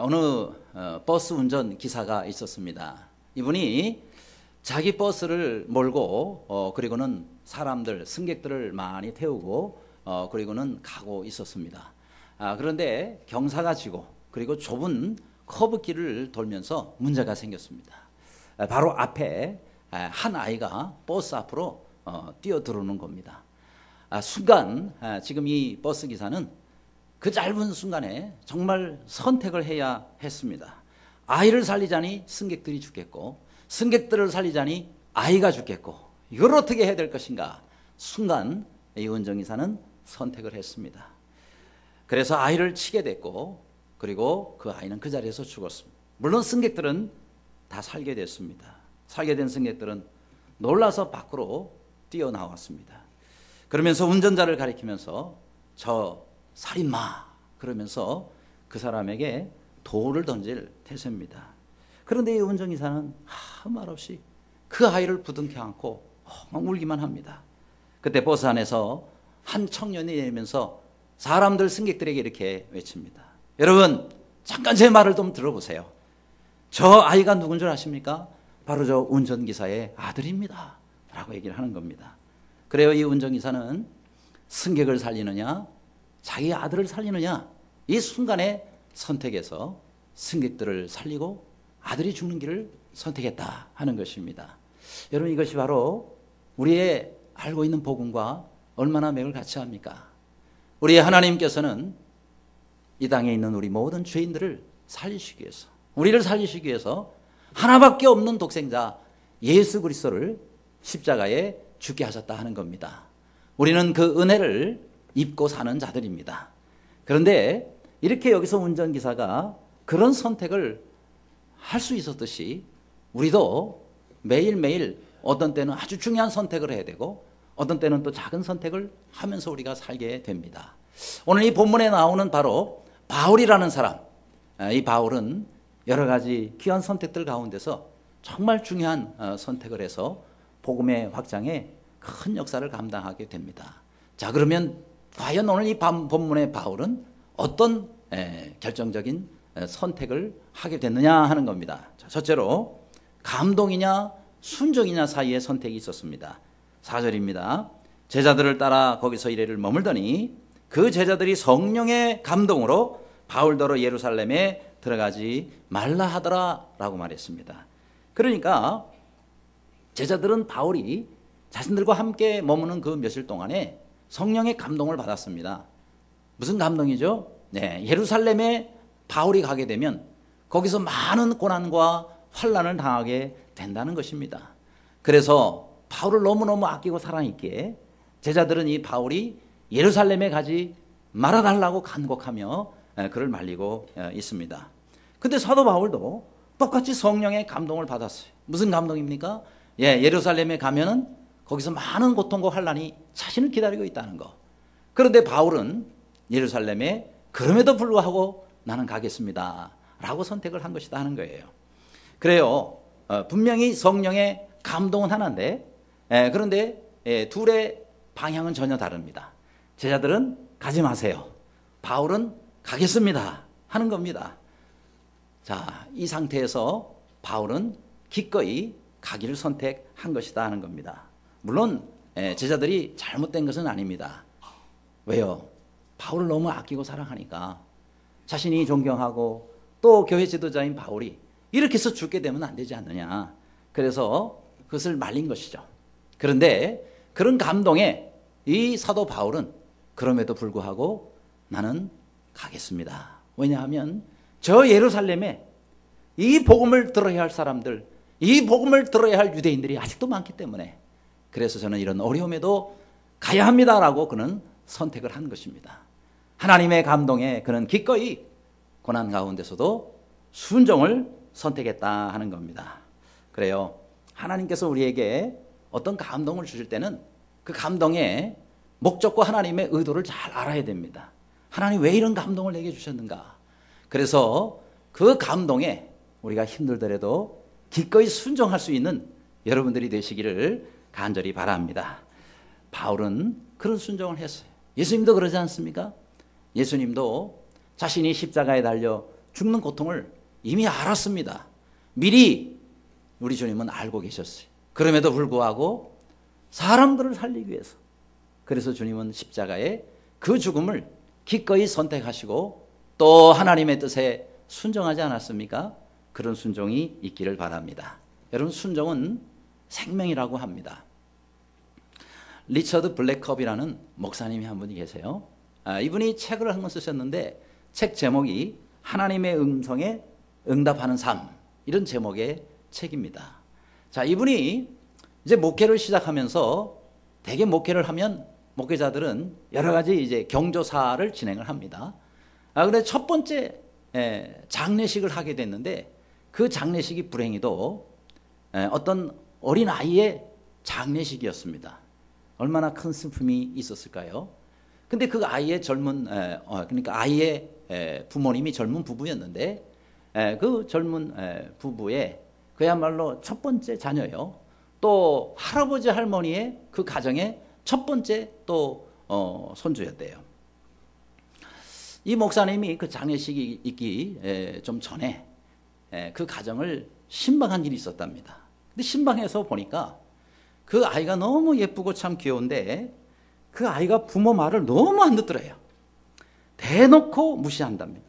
어느 버스 운전 기사가 있었습니다. 이분이 자기 버스를 몰고 그리고는 사람들, 승객들을 많이 태우고 그리고는 가고 있었습니다. 그런데 경사가 지고 그리고 좁은 커브길을 돌면서 문제가 생겼습니다. 바로 앞에 한 아이가 버스 앞으로 뛰어들어오는 겁니다. 순간 지금 이 버스 기사는 그 짧은 순간에 정말 선택을 해야 했습니다. 아이를 살리자니 승객들이 죽겠고 승객들을 살리자니 아이가 죽겠고 이걸 어떻게 해야 될 것인가. 순간 이 운전기사는 선택을 했습니다. 그래서 아이를 치게 됐고 그리고 그 아이는 그 자리에서 죽었습니다. 물론 승객들은 다 살게 됐습니다. 살게 된 승객들은 놀라서 밖으로 뛰어나왔습니다. 그러면서 운전자를 가리키면서 저 살인마 그러면서 그 사람에게 돌을 던질 태세입니다. 그런데 이 운전기사는 아무 말 없이 그 아이를 부둥켜 안고 막 울기만 합니다. 그때 버스 안에서 한 청년이 내리면서 사람들 승객들에게 이렇게 외칩니다. 여러분 잠깐 제 말을 좀 들어보세요. 저 아이가 누군 줄 아십니까? 바로 저 운전기사의 아들입니다 라고 얘기를 하는 겁니다. 그래요, 이 운전기사는 승객을 살리느냐 자기 아들을 살리느냐 이 순간에 선택해서 승객들을 살리고 아들이 죽는 길을 선택했다 하는 것입니다. 여러분 이것이 바로 우리의 알고 있는 복음과 얼마나 맥을 같이 합니까? 우리의 하나님께서는 이 땅에 있는 우리 모든 죄인들을 살리시기 위해서 우리를 살리시기 위해서 하나밖에 없는 독생자 예수 그리스도를 십자가에 죽게 하셨다 하는 겁니다. 우리는 그 은혜를 입고 사는 자들입니다. 그런데 이렇게 여기서 운전기사가 그런 선택을 할 수 있었듯이 우리도 매일매일 어떤 때는 아주 중요한 선택을 해야 되고 어떤 때는 또 작은 선택을 하면서 우리가 살게 됩니다. 오늘 이 본문에 나오는 바로 바울이라는 사람, 이 바울은 여러 가지 귀한 선택들 가운데서 정말 중요한 선택을 해서 복음의 확장에 큰 역사를 감당하게 됩니다. 자, 그러면 과연 오늘 이 본문의 바울은 어떤 결정적인 선택을 하게 됐느냐 하는 겁니다. 자, 첫째로 감동이냐 순종이냐 사이에 선택이 있었습니다. 4절입니다. 제자들을 따라 거기서 이래를 머물더니 그 제자들이 성령의 감동으로 바울더러 예루살렘에 들어가지 말라 하더라 라고 말했습니다. 그러니까 제자들은 바울이 자신들과 함께 머무는 그 며칠 동안에 성령의 감동을 받았습니다. 무슨 감동이죠? 네, 예루살렘에 바울이 가게 되면 거기서 많은 고난과 환난을 당하게 된다는 것입니다. 그래서 바울을 너무너무 아끼고 사랑했기에 제자들은 이 바울이 예루살렘에 가지 말아달라고 간곡하며 그를 말리고 있습니다. 근데 사도 바울도 똑같이 성령의 감동을 받았어요. 무슨 감동입니까? 예루살렘에 가면은 거기서 많은 고통과 환난이 자신을 기다리고 있다는 거. 그런데 바울은 예루살렘에 그럼에도 불구하고 나는 가겠습니다 라고 선택을 한 것이다 하는 거예요. 그래요, 분명히 성령의 감동은 하나인데 그런데 둘의 방향은 전혀 다릅니다. 제자들은 가지 마세요, 바울은 가겠습니다 하는 겁니다. 자, 이 상태에서 바울은 기꺼이 가기를 선택한 것이다 하는 겁니다. 물론 제자들이 잘못된 것은 아닙니다. 왜요? 바울을 너무 아끼고 사랑하니까 자신이 존경하고 또 교회 지도자인 바울이 이렇게 해서 죽게 되면 안 되지 않느냐. 그래서 그것을 말린 것이죠. 그런데 그런 감동에 이 사도 바울은 그럼에도 불구하고 나는 가겠습니다. 왜냐하면 저 예루살렘에 이 복음을 들어야 할 사람들, 이 복음을 들어야 할 유대인들이 아직도 많기 때문에 그래서 저는 이런 어려움에도 가야 합니다라고 그는 선택을 한 것입니다. 하나님의 감동에 그는 기꺼이 고난 가운데서도 순종을 선택했다 하는 겁니다. 그래요, 하나님께서 우리에게 어떤 감동을 주실 때는 그 감동의 목적과 하나님의 의도를 잘 알아야 됩니다. 하나님 왜 이런 감동을 내게 주셨는가. 그래서 그 감동에 우리가 힘들더라도 기꺼이 순종할 수 있는 여러분들이 되시기를 간절히 바랍니다. 바울은 그런 순종을 했어요. 예수님도 그러지 않습니까? 예수님도 자신이 십자가에 달려 죽는 고통을 이미 알았습니다. 미리 우리 주님은 알고 계셨어요. 그럼에도 불구하고 사람들을 살리기 위해서, 그래서 주님은 십자가에 그 죽음을 기꺼이 선택하시고 또 하나님의 뜻에 순종하지 않았습니까? 그런 순종이 있기를 바랍니다. 여러분, 순종은 생명이라고 합니다. 리처드 블랙컵이라는 목사님이 한 분이 계세요. 이분이 책을 한 권 쓰셨는데 책 제목이 하나님의 음성에 응답하는 삶, 이런 제목의 책입니다. 자, 이분이 이제 목회를 시작하면서 대개 목회를 하면 목회자들은 여러 가지 이제 경조사를 진행을 합니다. 그런데 첫 번째 장례식을 하게 됐는데 그 장례식이 불행히도 어떤 어린 아이의 장례식이었습니다. 얼마나 큰 슬픔이 있었을까요? 근데 그 아이의 그러니까 아이의 부모님이 젊은 부부였는데 그 젊은 부부의 그야말로 첫 번째 자녀요. 또 할아버지 할머니의 그 가정의 첫 번째 또 손주였대요. 이 목사님이 그 장례식이 있기 좀 전에 그 가정을 신방한 일이 있었답니다. 근데 신방에서 보니까 그 아이가 너무 예쁘고 참 귀여운데 그 아이가 부모 말을 너무 안 듣더래요. 대놓고 무시한답니다.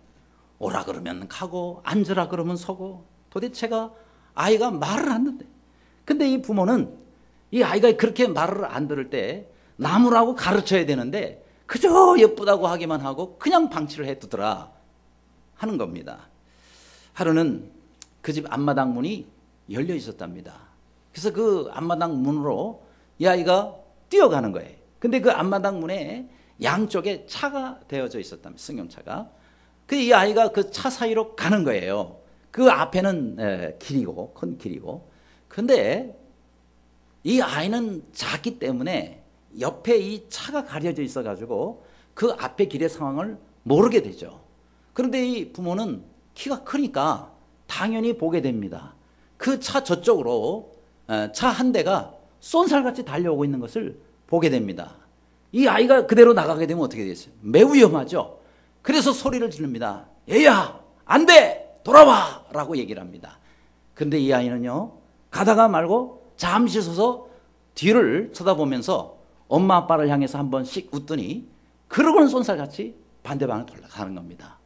오라 그러면 가고 앉으라 그러면 서고, 도대체가 아이가 말을 안 듣대. 근데 이 부모는 이 아이가 그렇게 말을 안 들을 때 나무라고 가르쳐야 되는데 그저 예쁘다고 하기만 하고 그냥 방치를 해두더라 하는 겁니다. 하루는 그 집 앞마당 문이 열려 있었답니다. 그래서 그 앞마당 문으로 이 아이가 뛰어가는 거예요. 근데 그 앞마당 문에 양쪽에 차가 되어져 있었답니다. 승용차가. 그 이 아이가 그 차 사이로 가는 거예요. 그 앞에는 길이고, 큰 길이고. 근데 이 아이는 작기 때문에 옆에 이 차가 가려져 있어가지고 그 앞에 길의 상황을 모르게 되죠. 그런데 이 부모는 키가 크니까 당연히 보게 됩니다. 그 차 저쪽으로 차 한 대가 쏜살같이 달려오고 있는 것을 보게 됩니다. 이 아이가 그대로 나가게 되면 어떻게 되겠어요? 매우 위험하죠. 그래서 소리를 지릅니다. 얘야, 안 돼! 돌아와! 라고 얘기를 합니다. 그런데 이 아이는요, 가다가 말고 잠시 서서 뒤를 쳐다보면서 엄마 아빠를 향해서 한 번씩 웃더니 그러고는 쏜살같이 반대 방향으로 돌아가는 겁니다.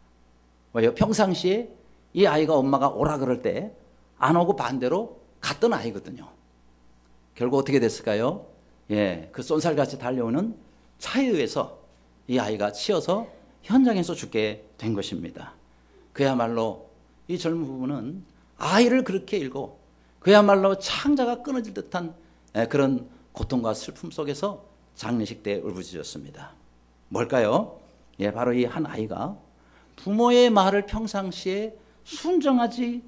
왜요? 평상시에 이 아이가 엄마가 오라 그럴 때 안 오고 반대로 갔던 아이거든요. 결국 어떻게 됐을까요? 그 쏜살같이 달려오는 차에 의해서 이 아이가 치여서 현장에서 죽게 된 것입니다. 그야말로 이 젊은 부부는 아이를 그렇게 잃고 그야말로 창자가 끊어질 듯한 그런 고통과 슬픔 속에서 장례식 때 울부짖었습니다. 뭘까요? 바로 이 한 아이가 부모의 말을 평상시에 순종하지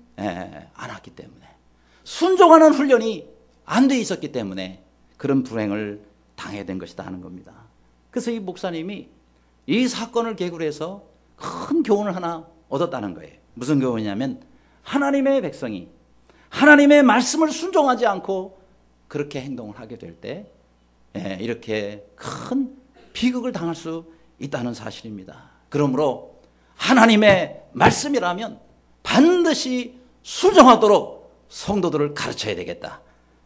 않았기 때문에, 순종하는 훈련이 안 돼 있었기 때문에 그런 불행을 당해야 된 것이다 하는 겁니다. 그래서 이 목사님이 이 사건을 계기로 해서 큰 교훈을 하나 얻었다는 거예요. 무슨 교훈이냐면 하나님의 백성이 하나님의 말씀을 순종하지 않고 그렇게 행동을 하게 될 때 이렇게 큰 비극을 당할 수 있다는 사실입니다. 그러므로 하나님의 말씀이라면 반드시 순종하도록 성도들을 가르쳐야 되겠다.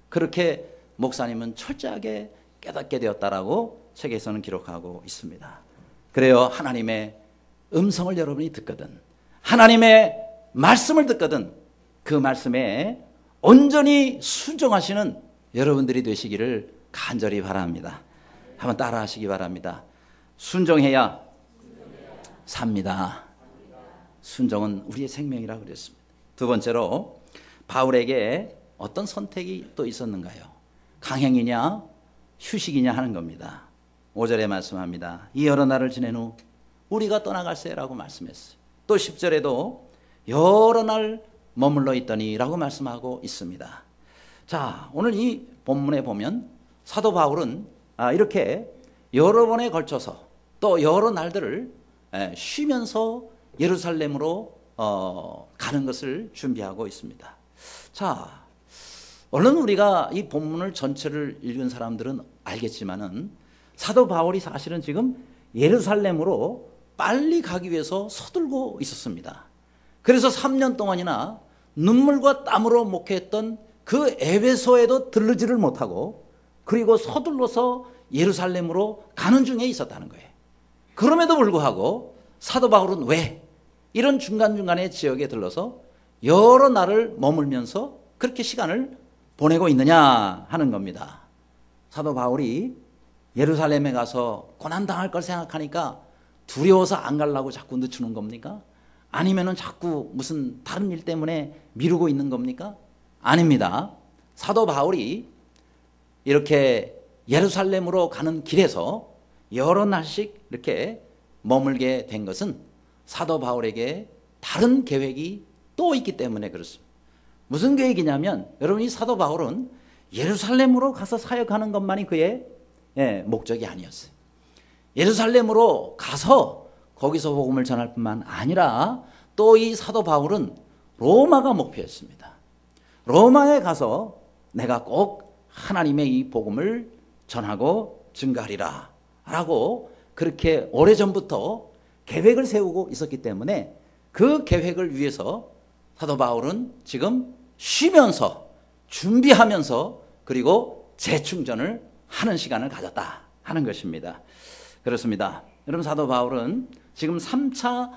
그렇게 목사님은 철저하게 깨닫게 되었다라고 책에서는 기록하고 있습니다. 그래요, 하나님의 음성을 여러분이 듣거든, 하나님의 말씀을 듣거든 그 말씀에 온전히 순종하시는 여러분들이 되시기를 간절히 바랍니다. 한번 따라 하시기 바랍니다. 순종해야 삽니다. 순종은 우리의 생명이라고 그랬습니다. 두 번째로 바울에게 어떤 선택이 또 있었는가요? 강행이냐 휴식이냐 하는 겁니다. 5절에 말씀합니다. 이 여러 날을 지낸 후 우리가 떠나갈세라고 말씀했어요. 또 10절에도 여러 날 머물러 있더니 라고 말씀하고 있습니다. 자, 오늘 이 본문에 보면 사도 바울은 이렇게 여러 번에 걸쳐서 또 여러 날들을 쉬면서 예루살렘으로 가는 것을 준비하고 있습니다. 자, 물론 우리가 이 본문을 전체를 읽은 사람들은 알겠지만은 사도 바울이 사실은 지금 예루살렘으로 빨리 가기 위해서 서둘고 있었습니다. 그래서 3년 동안이나 눈물과 땀으로 목회했던 그 에베소에도 들르지를 못하고 그리고 서둘러서 예루살렘으로 가는 중에 있었다는 거예요. 그럼에도 불구하고 사도 바울은 왜 이런 중간중간의 지역에 들러서 여러 날을 머물면서 그렇게 시간을 보내고 있느냐 하는 겁니다. 사도 바울이 예루살렘에 가서 고난당할 걸 생각하니까 두려워서 안 가려고 자꾸 늦추는 겁니까? 아니면은 자꾸 무슨 다른 일 때문에 미루고 있는 겁니까? 아닙니다. 사도 바울이 이렇게 예루살렘으로 가는 길에서 여러 날씩 이렇게 머물게 된 것은 사도 바울에게 다른 계획이 또 있기 때문에 그렇습니다. 무슨 계획이냐면 여러분이 사도 바울은 예루살렘으로 가서 사역하는 것만이 그의 목적이 아니었어요. 예루살렘으로 가서 거기서 복음을 전할 뿐만 아니라 또 이 사도 바울은 로마가 목표였습니다. 로마에 가서 내가 꼭 하나님의 이 복음을 전하고 증거하리라 라고 그렇게 오래전부터 계획을 세우고 있었기 때문에 그 계획을 위해서 사도 바울은 지금 쉬면서 준비하면서 그리고 재충전을 하는 시간을 가졌다 하는 것입니다. 그렇습니다. 여러분 사도 바울은 지금 3차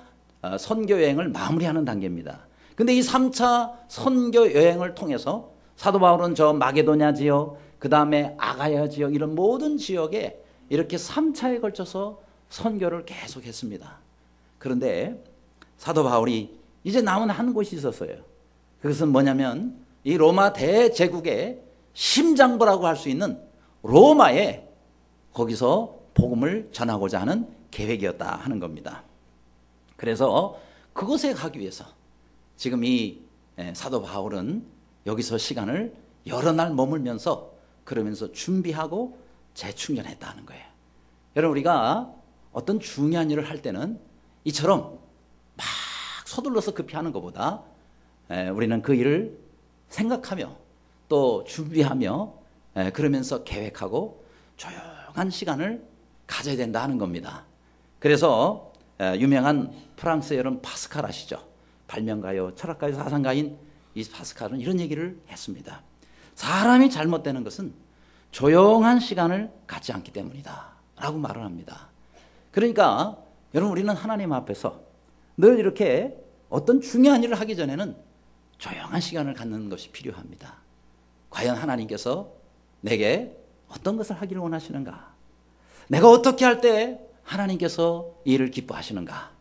선교 여행을 마무리하는 단계입니다. 근데 이 3차 선교 여행을 통해서 사도 바울은 저 마게도냐 지역, 그 다음에 아가야 지역 이런 모든 지역에 이렇게 3차에 걸쳐서 선교를 계속했습니다. 그런데 사도 바울이 이제 남은 한 곳이 있었어요. 그것은 뭐냐면 이 로마 대제국의 심장부라고 할 수 있는 로마에 거기서 복음을 전하고자 하는 계획이었다 하는 겁니다. 그래서 그곳에 가기 위해서 지금 이 사도 바울은 여기서 시간을 여러 날 머물면서 그러면서 준비하고 재충전했다는 거예요. 여러분 우리가 어떤 중요한 일을 할 때는 이처럼 막 서둘러서 급히 하는 것보다 우리는 그 일을 생각하며 또 준비하며 그러면서 계획하고 조용한 시간을 가져야 된다 하는 겁니다. 그래서 유명한 프랑스의 여러분 파스칼 아시죠? 발명가요, 철학가요, 사상가인 이 파스칼은 이런 얘기를 했습니다. 사람이 잘못되는 것은 조용한 시간을 갖지 않기 때문이다 라고 말을 합니다. 그러니까 여러분 우리는 하나님 앞에서 늘 이렇게 어떤 중요한 일을 하기 전에는 조용한 시간을 갖는 것이 필요합니다. 과연 하나님께서 내게 어떤 것을 하기를 원하시는가? 내가 어떻게 할 때 하나님께서 이 일을 기뻐하시는가?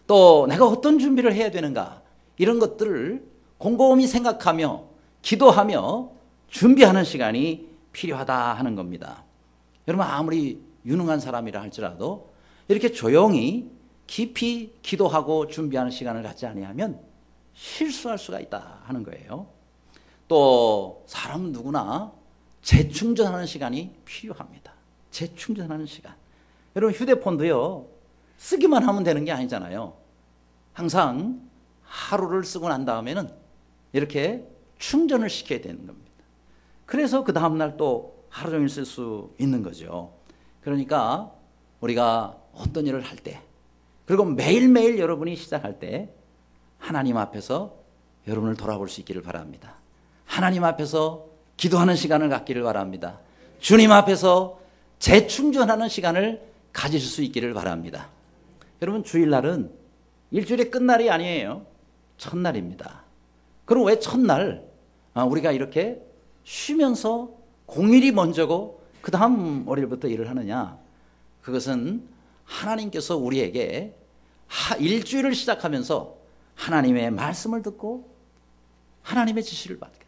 또 내가 어떤 준비를 해야 되는가? 이런 것들을 곰곰이 생각하며 기도하며 준비하는 시간이 필요하다 하는 겁니다. 여러분 아무리 유능한 사람이라 할지라도 이렇게 조용히 깊이 기도하고 준비하는 시간을 갖지 아니하면 실수할 수가 있다 하는 거예요. 또 사람은 누구나 재충전하는 시간이 필요합니다. 재충전하는 시간. 여러분 휴대폰도요 쓰기만 하면 되는 게 아니잖아요. 항상 하루를 쓰고 난 다음에는 이렇게 충전을 시켜야 되는 겁니다. 그래서 그 다음날 또 하루 종일 쓸 수 있는 거죠. 그러니까 우리가 어떤 일을 할 때 그리고 매일매일 여러분이 시작할 때 하나님 앞에서 여러분을 돌아볼 수 있기를 바랍니다. 하나님 앞에서 기도하는 시간을 갖기를 바랍니다. 주님 앞에서 재충전하는 시간을 가질 수 있기를 바랍니다. 여러분 주일날은 일주일의 끝날이 아니에요. 첫날입니다. 그럼 왜 첫날 우리가 이렇게 쉬면서 공일이 먼저고 그 다음 월요일부터 일을 하느냐? 그것은 하나님께서 우리에게 일주일을 시작하면서 하나님의 말씀을 듣고 하나님의 지시를 받게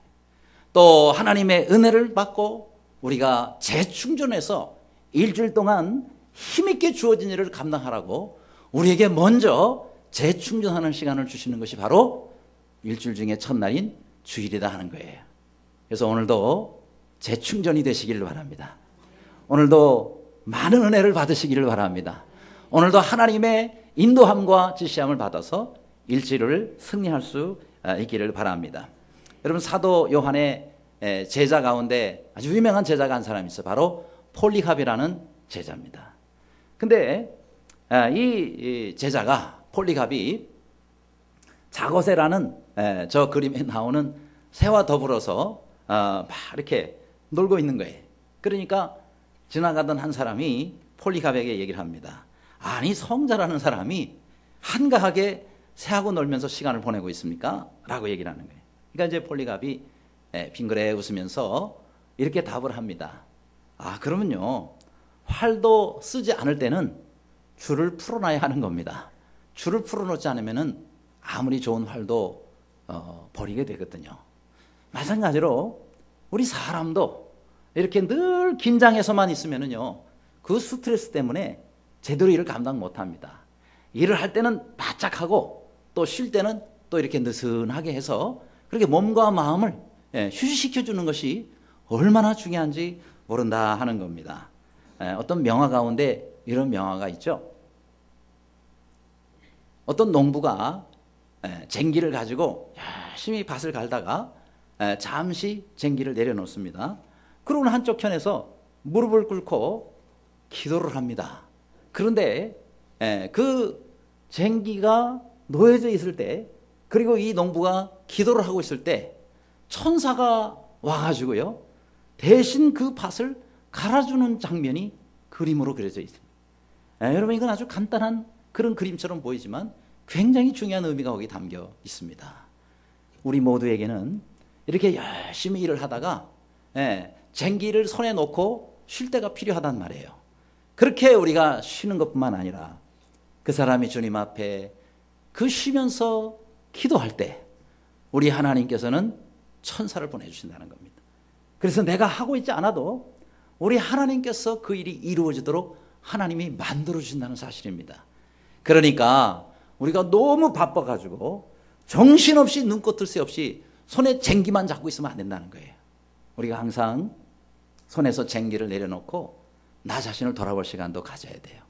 또 하나님의 은혜를 받고 우리가 재충전해서 일주일 동안 힘있게 주어진 일을 감당하라고 우리에게 먼저 재충전하는 시간을 주시는 것이 바로 일주일 중에 첫날인 주일이다 하는 거예요. 그래서 오늘도 재충전이 되시기를 바랍니다. 오늘도 많은 은혜를 받으시기를 바랍니다. 오늘도 하나님의 인도함과 지시함을 받아서 일주일을 승리할 수 있기를 바랍니다. 여러분 사도 요한의 제자 가운데 아주 유명한 제자가 한 사람이 있어요. 바로 폴리갑이라는 제자입니다. 근데 이 제자가 폴리갑이 자거새라는 저 그림에 나오는 새와 더불어서 막 이렇게 놀고 있는 거예요. 그러니까 지나가던 한 사람이 폴리갑에게 얘기를 합니다. 아니, 성자라는 사람이 한가하게 새하고 놀면서 시간을 보내고 있습니까? 라고 얘기를 하는 거예요. 그러니까 이제 폴리갑이 빙그레 웃으면서 이렇게 답을 합니다. 아, 그러면요, 활도 쓰지 않을 때는 줄을 풀어놔야 하는 겁니다. 줄을 풀어놓지 않으면은 아무리 좋은 활도 버리게 되거든요. 마찬가지로 우리 사람도 이렇게 늘 긴장해서만 있으면은요, 그 스트레스 때문에 제대로 일을 감당 못합니다. 일을 할 때는 바짝하고 또 쉴 때는 또 이렇게 느슨하게 해서 그렇게 몸과 마음을 휴식시켜 주는 것이 얼마나 중요한지 모른다 하는 겁니다. 어떤 명화 가운데 이런 명화가 있죠. 어떤 농부가 쟁기를 가지고 열심히 밭을 갈다가 잠시 쟁기를 내려놓습니다. 그러고 한쪽 편에서 무릎을 꿇고 기도를 합니다. 그런데 그 쟁기가 놓여져 있을 때, 그리고 이 농부가 기도를 하고 있을 때 천사가 와가지고요, 대신 그 밭을 갈아주는 장면이 그림으로 그려져 있습니다. 여러분, 이건 아주 간단한 그런 그림처럼 보이지만 굉장히 중요한 의미가 거기 담겨 있습니다. 우리 모두에게는 이렇게 열심히 일을 하다가 쟁기를 손에 놓고 쉴 때가 필요하단 말이에요. 그렇게 우리가 쉬는 것뿐만 아니라 그 사람이 주님 앞에 그 쉬면서 기도할 때 우리 하나님께서는 천사를 보내주신다는 겁니다. 그래서 내가 하고 있지 않아도 우리 하나님께서 그 일이 이루어지도록 하나님이 만들어주신다는 사실입니다. 그러니까 우리가 너무 바빠가지고 정신없이 눈꽃 뜰 새 없이 손에 쟁기만 잡고 있으면 안 된다는 거예요. 우리가 항상 손에서 쟁기를 내려놓고 나 자신을 돌아볼 시간도 가져야 돼요.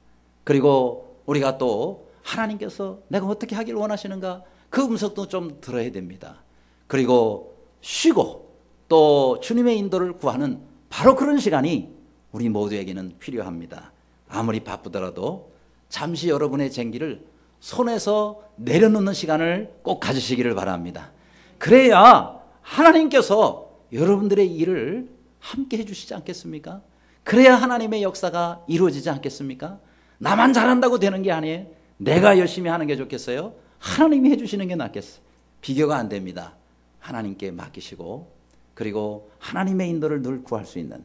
그리고 우리가 또 하나님께서 내가 어떻게 하길 원하시는가, 그 음성도 좀 들어야 됩니다. 그리고 쉬고 또 주님의 인도를 구하는 바로 그런 시간이 우리 모두에게는 필요합니다. 아무리 바쁘더라도 잠시 여러분의 쟁기를 손에서 내려놓는 시간을 꼭 가지시기를 바랍니다. 그래야 하나님께서 여러분들의 일을 함께 해주시지 않겠습니까? 그래야 하나님의 역사가 이루어지지 않겠습니까? 나만 잘한다고 되는 게 아니에요. 내가 열심히 하는 게 좋겠어요? 하나님이 해주시는 게 낫겠어요? 비교가 안 됩니다. 하나님께 맡기시고, 그리고 하나님의 인도를 늘 구할 수 있는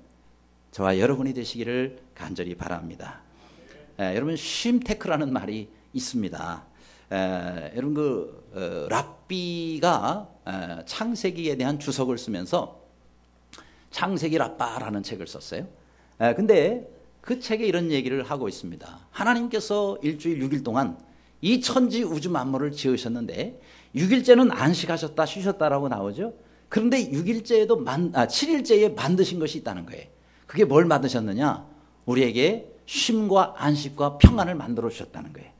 저와 여러분이 되시기를 간절히 바랍니다. 여러분, 쉼테크라는 말이 있습니다. 여러분, 랍비가 창세기에 대한 주석을 쓰면서 창세기 랍바라는 책을 썼어요. 근데 그 책에 이런 얘기를 하고 있습니다. 하나님께서 일주일 6일 동안 이 천지 우주 만물을 지으셨는데 6일째는 안식하셨다, 쉬셨다라고 나오죠. 그런데 7일째에 만드신 것이 있다는 거예요. 그게 뭘 만드셨느냐? 우리에게 쉼과 안식과 평안을 만들어 주셨다는 거예요.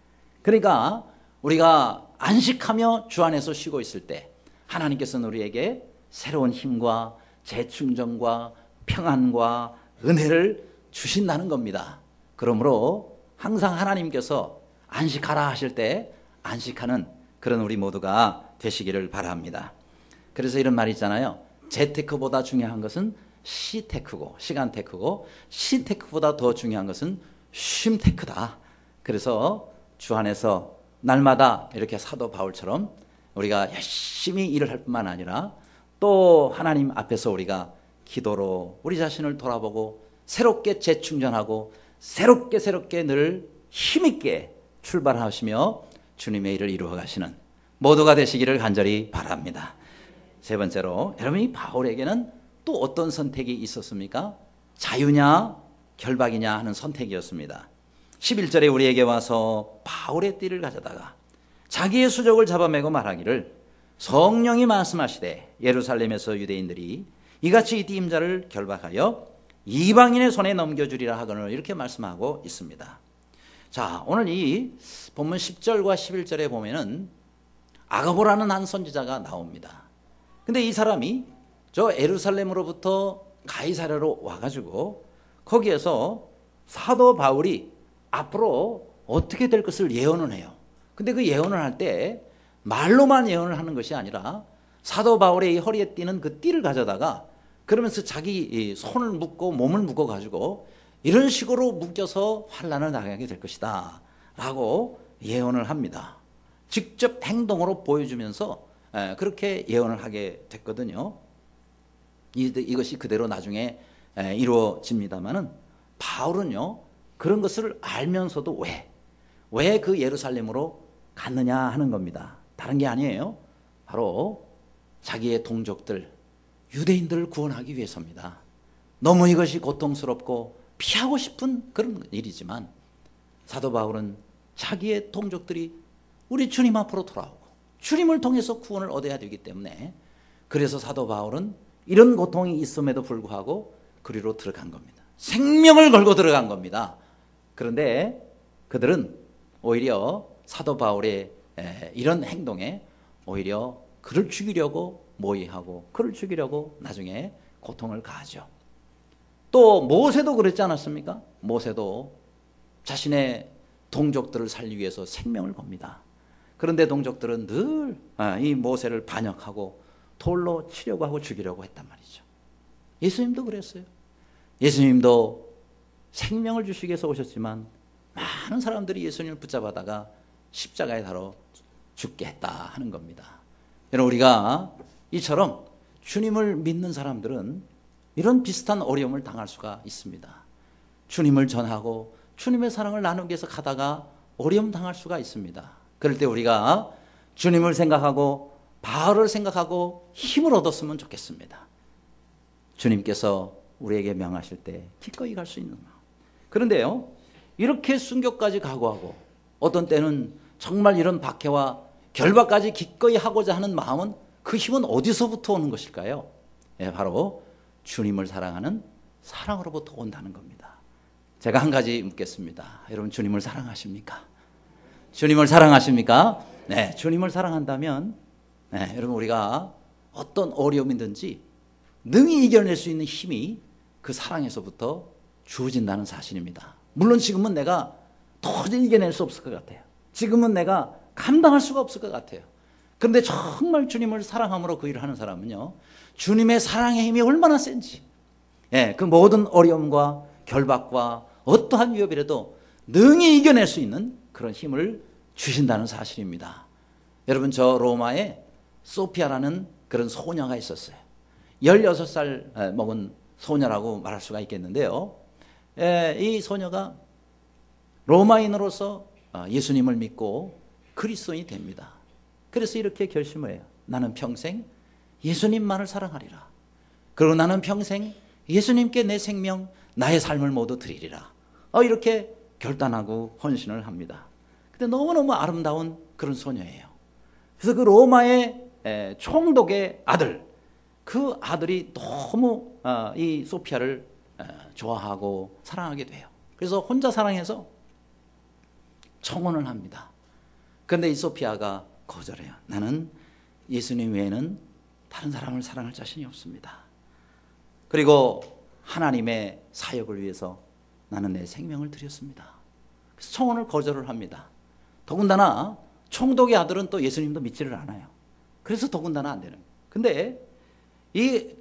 그러니까 우리가 안식하며 주 안에서 쉬고 있을 때 하나님께서는 우리에게 새로운 힘과 재충전과 평안과 은혜를 주신다는 겁니다. 그러므로 항상 하나님께서 안식하라 하실 때 안식하는 그런 우리 모두가 되시기를 바랍니다. 그래서 이런 말이 있잖아요. 재테크보다 중요한 것은 시테크고, 시간테크고, 시테크보다 더 중요한 것은 쉼테크다. 그래서 주 안에서 날마다 이렇게 사도 바울처럼 우리가 열심히 일을 할 뿐만 아니라 또 하나님 앞에서 우리가 기도로 우리 자신을 돌아보고 새롭게 재충전하고 새롭게 늘 힘있게 출발하시며 주님의 일을 이루어 가시는 모두가 되시기를 간절히 바랍니다. 세 번째로, 여러분이 바울에게는 또 어떤 선택이 있었습니까? 자유냐 결박이냐 하는 선택이었습니다. 11절에 우리에게 와서 바울의 띠를 가져다가 자기의 수족을 잡아매고 말하기를 성령이 말씀하시되 예루살렘에서 유대인들이 이같이 이 띠임자를 결박하여 이방인의 손에 넘겨주리라 하거늘, 이렇게 말씀하고 있습니다. 자, 오늘 이 본문 10절과 11절에 보면은 아가보라는 한 선지자가 나옵니다. 근데 이 사람이 저 예루살렘으로부터 가이사랴로 와가지고 거기에서 사도 바울이 앞으로 어떻게 될 것을 예언을 해요. 근데 그 예언을 할 때 말로만 예언을 하는 것이 아니라 사도 바울의 이 허리에 띠는 그 띠를 가져다가 그러면서 자기 손을 묶고 몸을 묶어 가지고 이런 식으로 묶여서 환난을 당하게 될 것이다 라고 예언을 합니다. 직접 행동으로 보여주면서 그렇게 예언을 하게 됐거든요. 이것이 그대로 나중에 이루어집니다마는 바울은요 그런 것을 알면서도 왜 그 예루살렘으로 갔느냐 하는 겁니다. 다른 게 아니에요. 바로 자기의 동족들 유대인들을 구원하기 위해서입니다. 너무 이것이 고통스럽고 피하고 싶은 그런 일이지만 사도 바울은 자기의 동족들이 우리 주님 앞으로 돌아오고 주님을 통해서 구원을 얻어야 되기 때문에 그래서 사도 바울은 이런 고통이 있음에도 불구하고 그리로 들어간 겁니다. 생명을 걸고 들어간 겁니다. 그런데 그들은 오히려 사도 바울의 이런 행동에 오히려 그를 죽이려고 모의하고 그를 죽이려고 나중에 고통을 가하죠. 또 모세도 그랬지 않았습니까? 모세도 자신의 동족들을 살리기 위해서 생명을 겁니다. 그런데 동족들은 늘 이 모세를 반역하고 돌로 치려고 하고 죽이려고 했단 말이죠. 예수님도 그랬어요. 예수님도 생명을 주시기 위해서 오셨지만 많은 사람들이 예수님을 붙잡아다가 십자가에 달아 죽게 했다 하는 겁니다. 여러분 우리가 이처럼 주님을 믿는 사람들은 이런 비슷한 어려움을 당할 수가 있습니다. 주님을 전하고 주님의 사랑을 나누기 위해서 가다가 어려움 당할 수가 있습니다. 그럴 때 우리가 주님을 생각하고 바울을 생각하고 힘을 얻었으면 좋겠습니다. 주님께서 우리에게 명하실 때 기꺼이 갈 수 있는 마음. 그런데요 이렇게 순교까지 각오하고 어떤 때는 정말 이런 박해와 결박까지 기꺼이 하고자 하는 마음은 그 힘은 어디서부터 오는 것일까요? 바로 주님을 사랑하는 사랑으로부터 온다는 겁니다. 제가 한 가지 묻겠습니다. 여러분 주님을 사랑하십니까? 주님을 사랑하십니까? 네, 주님을 사랑한다면 여러분 우리가 어떤 어려움이든지 능히 이겨낼 수 있는 힘이 그 사랑에서부터 주어진다는 사실입니다. 물론 지금은 내가 도저히 이겨낼 수 없을 것 같아요. 지금은 내가 감당할 수가 없을 것 같아요. 그런데 정말 주님을 사랑함으로 그 일을 하는 사람은요 주님의 사랑의 힘이 얼마나 센지 그 모든 어려움과 결박과 어떠한 위협이라도 능히 이겨낼 수 있는 그런 힘을 주신다는 사실입니다. 여러분 저 로마에 소피아라는 그런 소녀가 있었어요. 16살 먹은 소녀라고 말할 수가 있겠는데요. 이 소녀가 로마인으로서 예수님을 믿고 그리스도인이 됩니다. 그래서 이렇게 결심을 해요. 나는 평생 예수님만을 사랑하리라. 그리고 나는 평생 예수님께 내 생명, 나의 삶을 모두 드리리라. 이렇게 결단하고 헌신을 합니다. 근데 너무너무 아름다운 그런 소녀예요. 그래서 그 로마의 총독의 아들, 그 아들이 너무 이 소피아를 좋아하고 사랑하게 돼요. 그래서 혼자 사랑해서 청혼을 합니다. 그런데 이 소피아가 거절해요. 나는 예수님 외에는 다른 사람을 사랑할 자신이 없습니다. 그리고 하나님의 사역을 위해서 나는 내 생명을 드렸습니다. 그래서 청혼을 거절을 합니다. 더군다나 총독의 아들은 또 예수님도 믿지를 않아요. 그래서 더군다나 안 되는 거예요. 근데 이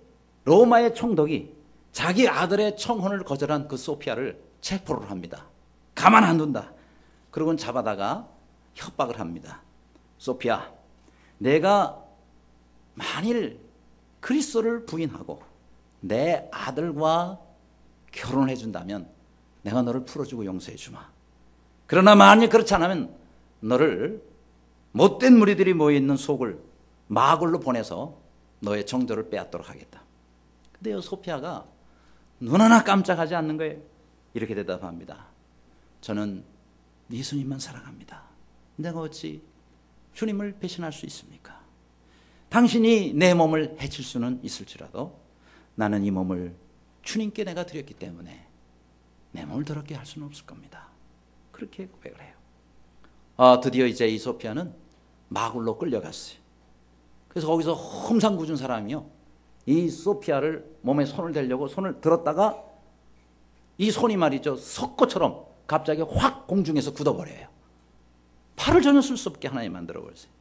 로마의 총독이 자기 아들의 청혼을 거절한 그 소피아를 체포를 합니다. 가만 안 둔다. 그러고는 잡아다가 협박을 합니다. 소피아, 내가 만일 그리스도를 부인하고 내 아들과 결혼해 준다면 내가 너를 풀어주고 용서해 주마. 그러나 만일 그렇지 않으면 너를 못된 무리들이 모여있는 속을 마굴로 보내서 너의 정조를 빼앗도록 하겠다. 근데 소피아가 눈 하나 깜짝하지 않는 거예요. 이렇게 대답합니다. 저는 예수님만 사랑합니다. 내가 어찌 주님을 배신할 수 있습니까? 당신이 내 몸을 해칠 수는 있을지라도 나는 이 몸을 주님께 내가 드렸기 때문에 내 몸을 더럽게 할 수는 없을 겁니다. 그렇게 고백을 해요. 드디어 이제 이 소피아는 마굴로 끌려갔어요. 그래서 거기서 험상궂은 사람이요, 이 소피아를 몸에 손을 대려고 손을 들었다가 이 손이 말이죠, 석고처럼 갑자기 확 공중에서 굳어버려요. 팔을 전혀 쓸 수 없게 하나님 만들어버렸어요.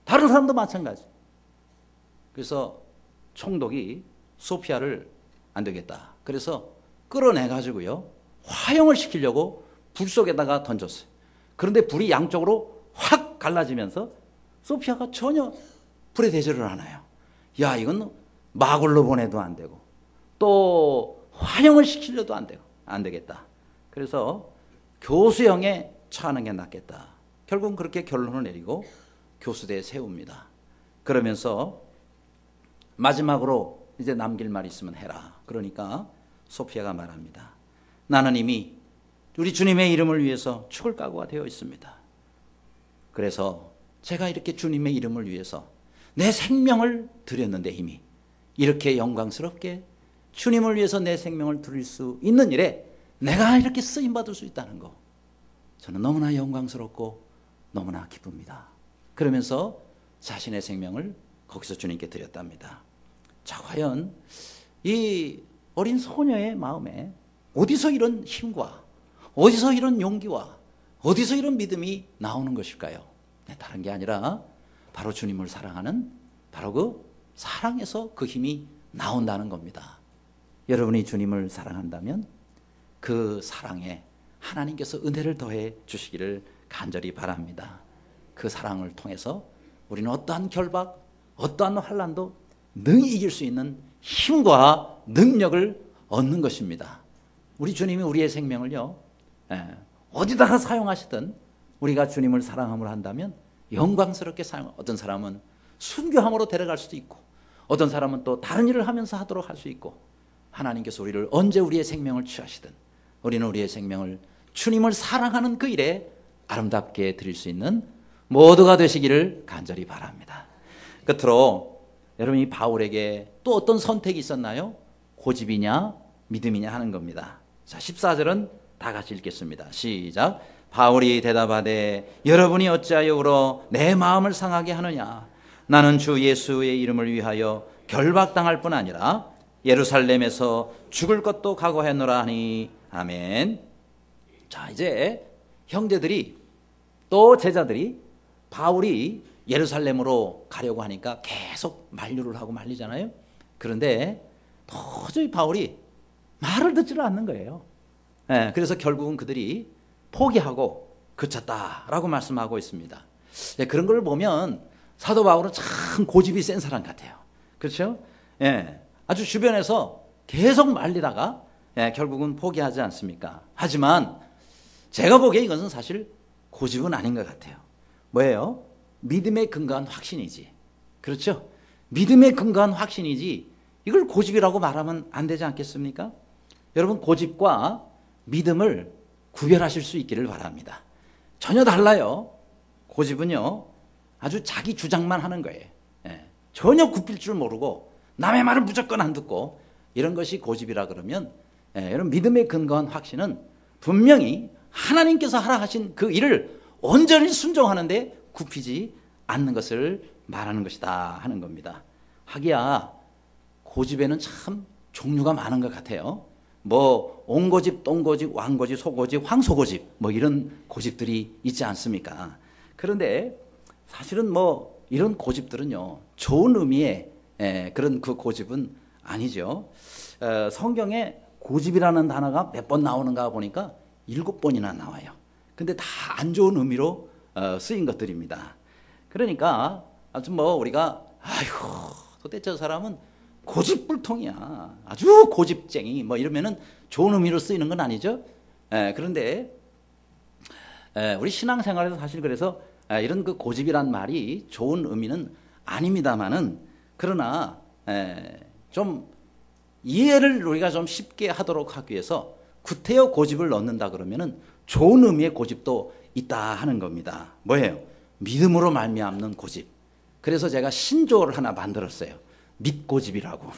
다른 사람도 마찬가지. 그래서 총독이 소피아를 안 되겠다. 그래서 끌어내가지고요, 화형을 시키려고 불 속에다가 던졌어요. 그런데 불이 양쪽으로 확 갈라지면서 소피아가 전혀 불에 대처를 안 해요. 야, 이건 마굴로 보내도 안 되고 또 화형을 시키려도 안 되겠다. 그래서 교수형에 처하는 게 낫겠다. 결국은 그렇게 결론을 내리고 교수대에 세웁니다. 그러면서 마지막으로 이제 남길 말 있으면 해라. 그러니까 소피아가 말합니다. 나는 이미 우리 주님의 이름을 위해서 죽을 각오가 되어 있습니다. 그래서 제가 이렇게 주님의 이름을 위해서 내 생명을 드렸는데, 이미 이렇게 영광스럽게 주님을 위해서 내 생명을 드릴 수 있는 일에 내가 이렇게 쓰임받을 수 있다는 거, 저는 너무나 영광스럽고 너무나 기쁩니다. 그러면서 자신의 생명을 거기서 주님께 드렸답니다. 자, 과연 이 어린 소녀의 마음에 어디서 이런 힘과 어디서 이런 용기와 어디서 이런 믿음이 나오는 것일까요? 다른 게 아니라 바로 주님을 사랑하는 바로 그 사랑에서 그 힘이 나온다는 겁니다. 여러분이 주님을 사랑한다면 그 사랑에 하나님께서 은혜를 더해 주시기를 간절히 바랍니다. 그 사랑을 통해서 우리는 어떠한 결박, 어떠한 환난도 능히 이길 수 있는 힘과 능력을 얻는 것입니다. 우리 주님이 우리의 생명을요, 어디다가 사용하시든 우리가 주님을 사랑함을 한다면 영광스럽게 어떤 사람은 순교함으로 데려갈 수도 있고, 어떤 사람은 또 다른 일을 하면서 하도록 할 수 있고, 하나님께서 우리를 언제 우리의 생명을 취하시든 우리는 우리의 생명을 주님을 사랑하는 그 일에 아름답게 드릴 수 있는 모두가 되시기를 간절히 바랍니다. 끝으로 여러분이 바울에게 또 어떤 선택이 있었나요? 고집이냐 믿음이냐 하는 겁니다. 자, 14절은 다 같이 읽겠습니다. 시작. 바울이 대답하되 여러분이 어찌하여 울어 내 마음을 상하게 하느냐. 나는 주 예수의 이름을 위하여 결박당할 뿐 아니라 예루살렘에서 죽을 것도 각오했노라 하니. 아멘. 자, 이제 형제들이 또 제자들이 바울이 예루살렘으로 가려고 하니까 계속 만류를 하고 말리잖아요. 그런데 도저히 바울이 말을 듣지를 않는 거예요. 그래서 결국은 그들이 포기하고 그쳤다라고 말씀하고 있습니다. 그런 걸 보면 사도 바울은 참 고집이 센 사람 같아요. 그렇죠? 아주 주변에서 계속 말리다가 결국은 포기하지 않습니까? 하지만 제가 보기에 이것은 사실 고집은 아닌 것 같아요. 뭐예요? 믿음에 근거한 확신이지. 그렇죠? 믿음에 근거한 확신이지 이걸 고집이라고 말하면 안 되지 않겠습니까? 여러분, 고집과 믿음을 구별하실 수 있기를 바랍니다. 전혀 달라요. 고집은요, 아주 자기 주장만 하는 거예요. 전혀 굽힐 줄 모르고 남의 말을 무조건 안 듣고 이런 것이 고집이라 그러면, 여러분, 믿음에 근거한 확신은 분명히 하나님께서 하라 하신 그 일을 온전히 순종하는데 굽히지 않는 것을 말하는 것이다 하는 겁니다. 하기야 고집에는 참 종류가 많은 것 같아요. 뭐 옹고집, 똥고집, 왕고집, 소고집, 황소고집 뭐 이런 고집들이 있지 않습니까? 그런데 사실은 뭐 이런 고집들은요, 좋은 의미의 그런 그 고집은 아니죠. 성경에 고집이라는 단어가 몇 번 나오는가 보니까 7번이나 나와요. 근데 다 안 좋은 의미로 쓰인 것들입니다. 그러니까 아주 뭐 우리가 아이고 도대체 저 사람은 고집불통이야, 아주 고집쟁이 뭐 이러면은 좋은 의미로 쓰이는 건 아니죠. 그런데 우리 신앙생활에서 사실 그래서 이런 그 고집이란 말이 좋은 의미는 아닙니다만은, 그러나 좀 이해를 우리가 좀 쉽게 하도록 하기 위해서 구태여 고집을 넣는다 그러면은 좋은 의미의 고집도 있다 하는 겁니다. 뭐예요? 믿음으로 말미암는 고집. 그래서 제가 신조어를 하나 만들었어요. 믿고집이라고.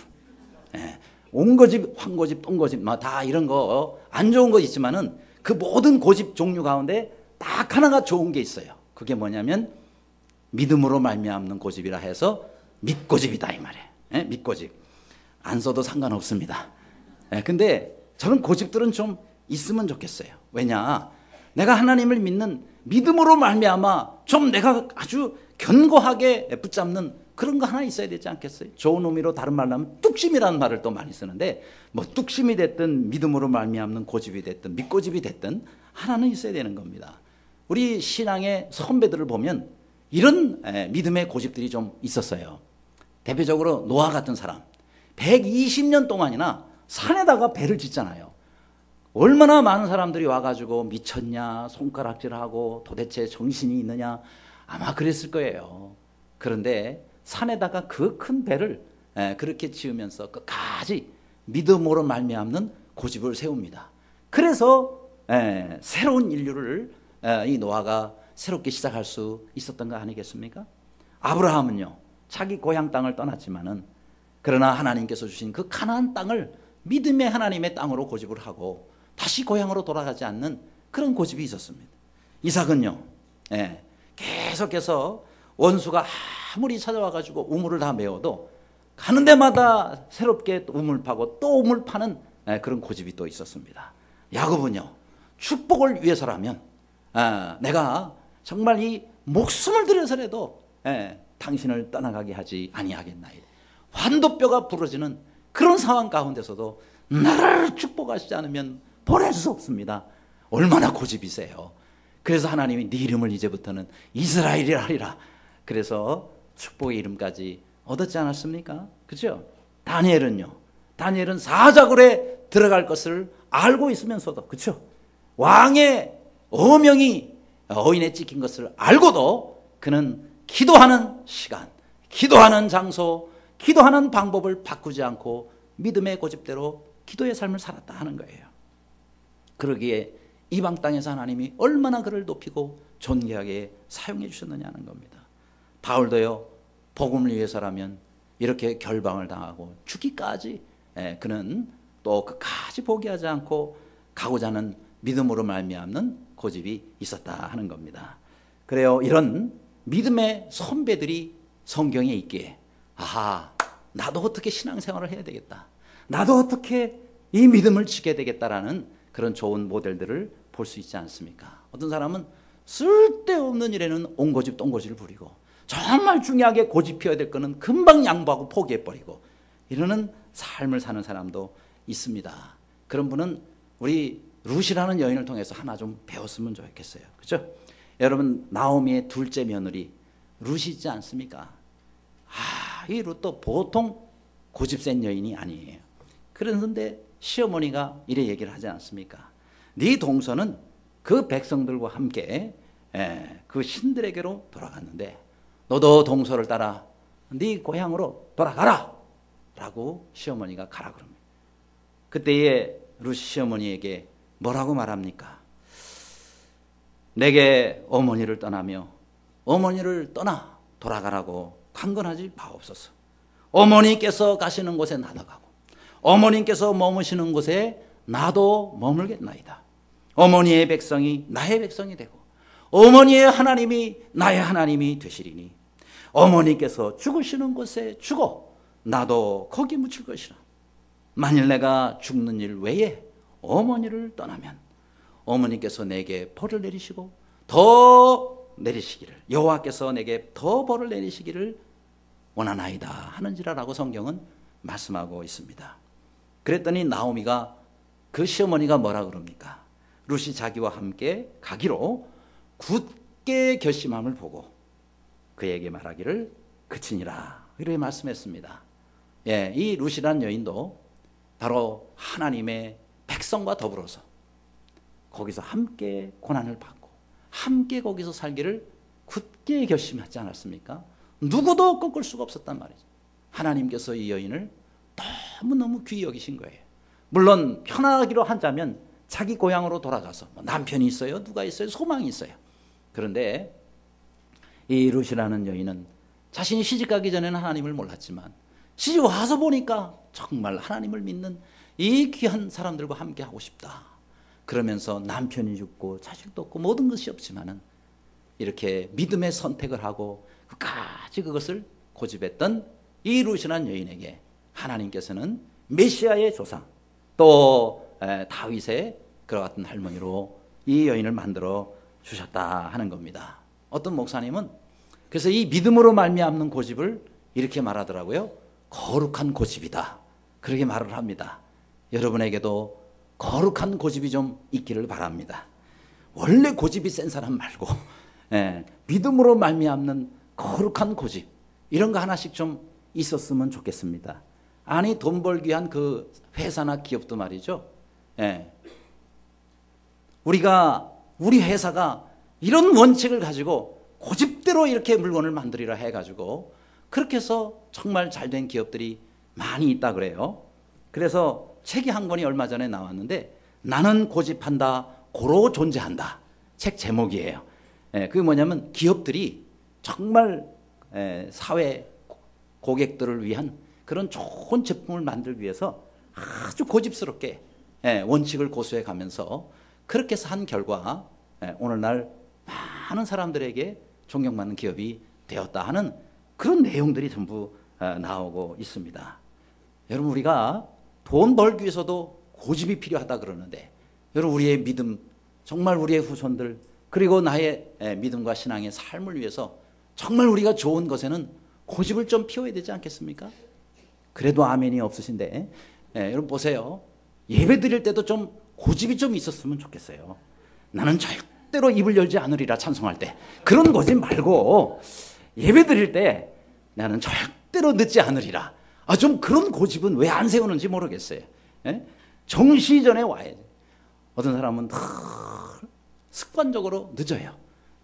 옹고집, 황고집, 똥고집 다 이런 거 안 좋은 거 있지만은 그 모든 고집 종류 가운데 딱 하나가 좋은 게 있어요. 그게 뭐냐면 믿음으로 말미암는 고집이라 해서 믿고집이다 이 말이에요. 믿고집. 안 써도 상관없습니다. 근데 저는 고집들은 좀 있으면 좋겠어요. 왜냐? 내가 하나님을 믿는 믿음으로 말미암아 좀 내가 아주 견고하게 붙잡는 그런 거 하나 있어야 되지 않겠어요? 좋은 의미로 다른 말로 하면 뚝심이라는 말을 또 많이 쓰는데, 뭐 뚝심이 됐든 믿음으로 말미암는 고집이 됐든 믿고집이 됐든 하나는 있어야 되는 겁니다. 우리 신앙의 선배들을 보면 이런 믿음의 고집들이 좀 있었어요. 대표적으로 노아 같은 사람, 120년 동안이나 산에다가 배를 짓잖아요. 얼마나 많은 사람들이 와가지고 미쳤냐, 손가락질하고 도대체 정신이 있느냐, 아마 그랬을 거예요. 그런데 산에다가 그 큰 배를 그렇게 지으면서 끝까지 믿음으로 말미암는 고집을 세웁니다. 그래서 새로운 인류를 이 노아가 새롭게 시작할 수 있었던 거 아니겠습니까? 아브라함은요, 자기 고향 땅을 떠났지만은 그러나 하나님께서 주신 그 가나안 땅을 믿음의 하나님의 땅으로 고집을 하고 다시 고향으로 돌아가지 않는 그런 고집이 있었습니다. 이삭은요, 계속해서 원수가 아무리 찾아와가지고 우물을 다 메워도 가는 데마다 새롭게 또 우물 파고 또 우물 파는 그런 고집이 또 있었습니다. 야곱은요, 축복을 위해서라면 내가 정말 이 목숨을 들여서라도 당신을 떠나가게 하지 아니하겠나이다. 환도뼈가 부러지는 그런 상황 가운데서도 나를 축복하시지 않으면 보낼 수 없습니다. 얼마나 고집이 세요. 그래서 하나님이 네 이름을 이제부터는 이스라엘이라 하리라. 그래서 축복의 이름까지 얻었지 않았습니까? 그죠? 다니엘은 사자굴에 들어갈 것을 알고 있으면서도, 그죠? 왕의 어명이 어인에 찍힌 것을 알고도 그는 기도하는 시간, 기도하는 장소, 기도하는 방법을 바꾸지 않고 믿음의 고집대로 기도의 삶을 살았다 하는 거예요. 그러기에 이방 땅에서 하나님이 얼마나 그를 높이고 존귀하게 사용해 주셨느냐는 겁니다. 바울도요, 복음을 위해서라면 이렇게 결방을 당하고 죽기까지 그는 또 끝까지 포기하지 않고 가고자 하는 믿음으로 말미암는 고집이 있었다 하는 겁니다. 그래요, 이런 믿음의 선배들이 성경에 있기에 아하, 나도 어떻게 신앙생활을 해야 되겠다, 나도 어떻게 이 믿음을 지켜야 되겠다라는 그런 좋은 모델들을 볼 수 있지 않습니까? 어떤 사람은 쓸데없는 일에는 온고집 똥고집을 부리고 정말 중요하게 고집 피워야 될 거는 금방 양보하고 포기해버리고 이러는 삶을 사는 사람도 있습니다. 그런 분은 우리 룻이라는 여인을 통해서 하나 좀 배웠으면 좋겠어요. 그죠? 여러분, 나오미의 둘째 며느리 룻이 있지 않습니까? 이 룻도 보통 고집센 여인이 아니에요. 그런데 시어머니가 이래 얘기를 하지 않습니까? 네 동서는 그 백성들과 함께 그 신들에게로 돌아갔는데 너도 동서를 따라 네 고향으로 돌아가라 라고 시어머니가 가라 그럽니다. 그때에 룻 시어머니에게 뭐라고 말합니까? 내게 어머니를 떠나며 어머니를 떠나 돌아가라고 강권하지 마옵소서. 어머니께서 가시는 곳에 나도 가고 어머니께서 머무시는 곳에 나도 머물겠나이다. 어머니의 백성이 나의 백성이 되고 어머니의 하나님이 나의 하나님이 되시리니 어머니께서 죽으시는 곳에 죽어 나도 거기 묻힐 것이라. 만일 내가 죽는 일 외에 어머니를 떠나면 어머니께서 내게 벌을 내리시고 더 내리시기를, 여호와께서 내게 더 벌을 내리시기를 원하나이다 하는지라라고 성경은 말씀하고 있습니다. 그랬더니 나오미가, 그 시어머니가 뭐라 그럽니까? 룻이 자기와 함께 가기로 굳게 결심함을 보고 그에게 말하기를 그치니라 이렇게 말씀했습니다. 이 룻이라는 여인도 바로 하나님의 백성과 더불어서 거기서 함께 고난을 받고 함께 거기서 살기를 굳게 결심하지 않았습니까? 누구도 꺾을 수가 없었단 말이죠. 하나님께서 이 여인을 너무너무 귀히 여기신 거예요. 물론 편하기로 하자면 자기 고향으로 돌아가서 남편이 있어요, 누가 있어요, 소망이 있어요. 그런데 이 룻이라는 여인은 자신이 시집가기 전에는 하나님을 몰랐지만 시집 와서 보니까 정말 하나님을 믿는 이 귀한 사람들과 함께 하고 싶다. 그러면서 남편이 죽고 자식도 없고 모든 것이 없지만은 이렇게 믿음의 선택을 하고 끝까지 그것을 고집했던 이 룻이라는 여인에게 하나님께서는 메시아의 조상, 또 다윗의 그와 같은 할머니로 이 여인을 만들어 주셨다 하는 겁니다. 어떤 목사님은 그래서 이 믿음으로 말미암는 고집을 이렇게 말하더라고요. 거룩한 고집이다. 그렇게 말을 합니다. 여러분에게도 거룩한 고집이 좀 있기를 바랍니다. 원래 고집이 센 사람 말고 믿음으로 말미암는 거룩한 고집, 이런 거 하나씩 좀 있었으면 좋겠습니다. 아니, 돈 벌기 위한 그 회사나 기업도 말이죠. 우리 회사가 이런 원칙을 가지고 고집대로 이렇게 물건을 만들이라 해가지고 그렇게 해서 정말 잘된 기업들이 많이 있다 그래요. 그래서 책이 한 권이 얼마 전에 나왔는데, 나는 고집한다, 고로 존재한다. 책 제목이에요. 그게 뭐냐면 기업들이 정말 사회 고객들을 위한 그런 좋은 제품을 만들기 위해서 아주 고집스럽게 원칙을 고수해 가면서 그렇게 해서 한 결과 오늘날 많은 사람들에게 존경받는 기업이 되었다 하는 그런 내용들이 전부 나오고 있습니다. 여러분, 우리가 돈 벌기 위해서도 고집이 필요하다 그러는데, 여러분, 우리의 믿음, 정말 우리의 후손들, 그리고 나의 믿음과 신앙의 삶을 위해서 정말 우리가 좋은 것에는 고집을 좀 피워야 되지 않겠습니까? 그래도 아멘이 없으신데, 여러분 보세요. 예배 드릴 때도 좀 고집이 좀 있었으면 좋겠어요. 나는 절대로 입을 열지 않으리라, 찬송할 때. 그런 고집 말고 예배 드릴 때 나는 절대로 늦지 않으리라. 좀 그런 고집은 왜 안 세우는지 모르겠어요. 정시 전에 와야지. 어떤 사람은 습관적으로 늦어요.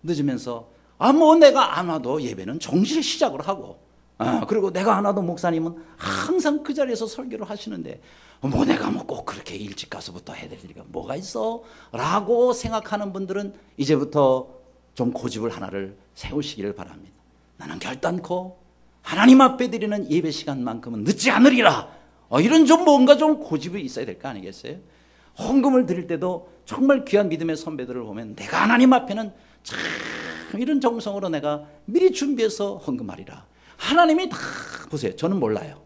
늦으면서 뭐 내가 안 와도 예배는 정시에 시작을 하고, 그리고 내가 안 와도 목사님은 항상 그 자리에서 설교를 하시는데 뭐 내가 뭐 꼭 그렇게 일찍 가서부터 해야 될 일이 뭐가 있어? 라고 생각하는 분들은 이제부터 좀 고집을 하나를 세우시기를 바랍니다. 나는 결단코 하나님 앞에 드리는 예배 시간만큼은 늦지 않으리라. 이런 좀 뭔가 좀 고집이 있어야 될 거 아니겠어요? 헌금을 드릴 때도 정말 귀한 믿음의 선배들을 보면 내가 하나님 앞에는 참 이런 정성으로 내가 미리 준비해서 헌금하리라. 하나님이 다 보세요. 저는 몰라요.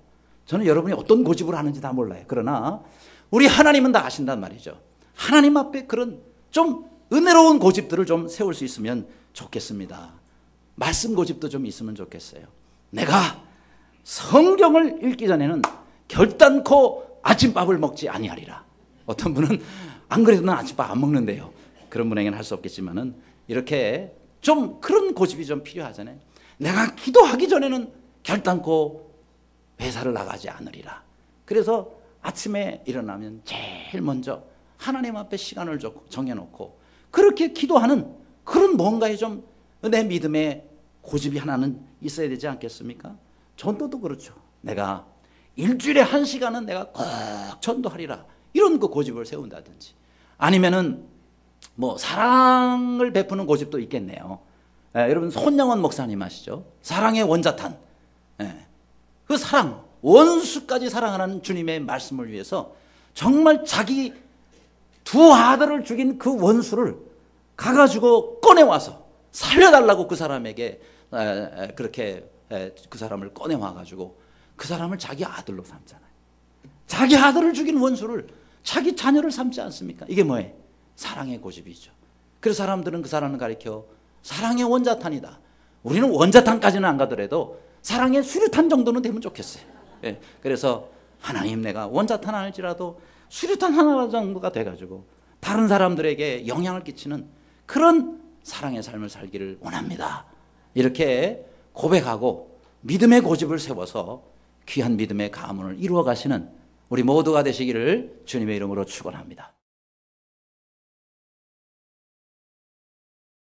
저는 여러분이 어떤 고집을 하는지 다 몰라요. 그러나 우리 하나님은 다 아신단 말이죠. 하나님 앞에 그런 좀 은혜로운 고집들을 좀 세울 수 있으면 좋겠습니다. 말씀 고집도 좀 있으면 좋겠어요. 내가 성경을 읽기 전에는 결단코 아침밥을 먹지 아니하리라. 어떤 분은 안 그래도 난 아침밥 안 먹는데요. 그런 분에게는 할 수 없겠지만은 이렇게 좀 그런 고집이 좀 필요하잖아요. 내가 기도하기 전에는 결단코 회사를 나가지 않으리라. 그래서 아침에 일어나면 제일 먼저 하나님 앞에 시간을 정해놓고 그렇게 기도하는 그런 뭔가에 좀 내 믿음의 고집이 하나는 있어야 되지 않겠습니까? 전도도 그렇죠. 내가 일주일에 1시간은 내가 꼭 전도하리라. 이런 그 고집을 세운다든지, 아니면은 뭐 사랑을 베푸는 고집도 있겠네요. 여러분 손영원 목사님 아시죠? 사랑의 원자탄. 그 사랑, 원수까지 사랑하는 주님의 말씀을 위해서 정말 자기 두 아들을 죽인 그 원수를 가가지고 꺼내와서 살려달라고 그 사람에게 그렇게 그 사람을 꺼내와가지고 그 사람을 자기 아들로 삼잖아요. 자기 아들을 죽인 원수를 자기 자녀를 삼지 않습니까? 이게 뭐예요? 사랑의 고집이죠. 그래서 사람들은 그 사람을 가리켜 사랑의 원자탄이다. 우리는 원자탄까지는 안 가더라도 사랑의 수류탄 정도는 되면 좋겠어요. 그래서 하나님, 내가 원자탄 아닐지라도 수류탄 하나 정도가 돼가지고 다른 사람들에게 영향을 끼치는 그런 사랑의 삶을 살기를 원합니다. 이렇게 고백하고 믿음의 고집을 세워서 귀한 믿음의 가문을 이루어 가시는 우리 모두가 되시기를 주님의 이름으로 축원합니다.